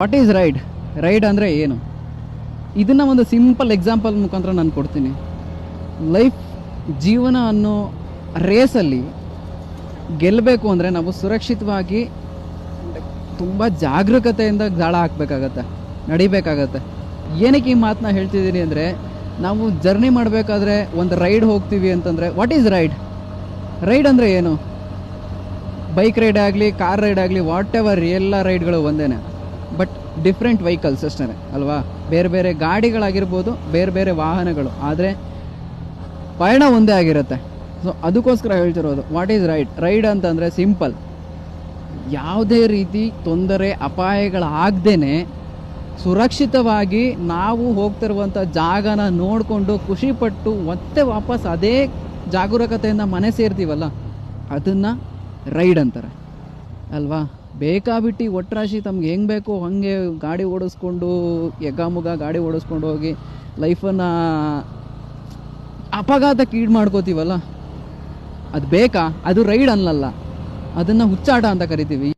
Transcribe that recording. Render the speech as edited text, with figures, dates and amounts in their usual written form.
What is ride? Ride ಅಂದರೆ ಏನು? ಇದನ್ನು ಒಂದು ಸಿಂಪಲ್ ಎಕ್ಸಾಂಪಲ್ ಮುಖಾಂತರ ನಾನು ಕೊಡ್ತೀನಿ. ಲೈಫ್ ಜೀವನ ಅನ್ನೋ ರೇಸಲ್ಲಿ ಗೆಲ್ಲಬೇಕು ಅಂದರೆ ನಾವು ಸುರಕ್ಷಿತವಾಗಿ ತುಂಬ ಜಾಗರೂಕತೆಯಿಂದ ದಾಳ ಹಾಕಬೇಕಾಗತ್ತೆ, ನಡಿಬೇಕಾಗತ್ತೆ. ಏನಕ್ಕೆ ಈ ಮಾತನ್ನ ಹೇಳ್ತಿದ್ದೀನಿ ಅಂದರೆ, ನಾವು ಜರ್ನಿ ಮಾಡಬೇಕಾದ್ರೆ ಒಂದು ರೈಡ್ ಹೋಗ್ತೀವಿ ಅಂತಂದರೆ ವಾಟ್ ಈಸ್ ರೈಡ್? ರೈಡ್ ಅಂದರೆ ಏನು? ಬೈಕ್ ರೈಡ್ ಆಗಲಿ, ಕಾರ್ ರೈಡ್ ಆಗಲಿ, ವಾಟ್ ಎವರ್, ಎಲ್ಲ ರೈಡ್ಗಳು ಒಂದೇ, ಬಟ್ ಡಿಫ್ರೆಂಟ್ ವೆಹಿಕಲ್ಸ್ ಅಷ್ಟೇ ಅಲ್ವಾ? ಬೇರೆ ಬೇರೆ ಗಾಡಿಗಳಾಗಿರ್ಬೋದು, ಬೇರೆ ಬೇರೆ ವಾಹನಗಳು, ಆದರೆ ಪಯಣ ಒಂದೇ ಆಗಿರುತ್ತೆ. ಸೊ ಅದಕ್ಕೋಸ್ಕರ ಹೇಳ್ತಿರೋದು ವಾಟ್ ಈಸ್ ರೈಡ್. ರೈಡ್ ಅಂತಂದರೆ ಸಿಂಪಲ್, ಯಾವುದೇ ರೀತಿ ತೊಂದರೆ ಅಪಾಯಗಳಾಗ್ದೇ ಸುರಕ್ಷಿತವಾಗಿ ನಾವು ಹೋಗ್ತಿರುವಂಥ ಜಾಗನ ನೋಡಿಕೊಂಡು ಖುಷಿಪಟ್ಟು ಮತ್ತೆ ವಾಪಸ್ ಅದೇ ಜಾಗರೂಕತೆಯಿಂದ ಮನೆ ಸೇರ್ತೀವಲ್ಲ, ಅದನ್ನು ರೈಡ್ ಅಂತಾರೆ ಅಲ್ವಾ? ಬೇಕಾಬಿಟ್ಟು ಒಟ್ರಾಶಿ ತಮ್ಗೆ ಹೆಂಗೆ ಬೇಕೋ ಹಾಗೆ ಗಾಡಿ ಓಡಿಸ್ಕೊಂಡು ಎಗ್ಗಾಮುಗ ಗಾಡಿ ಓಡಿಸ್ಕೊಂಡು ಹೋಗಿ ಲೈಫನ್ನು ಅಪಘಾತಕ್ಕೆ ಈಡು ಮಾಡ್ಕೋತೀವಲ್ಲ, ಅದು ಬೇಕಾ? ಅದು ರೈಡ್ ಅನ್ನಲ್ಲ, ಅದನ್ನು ಹುಚ್ಚಾಟ ಅಂತ ಕರಿತೀವಿ.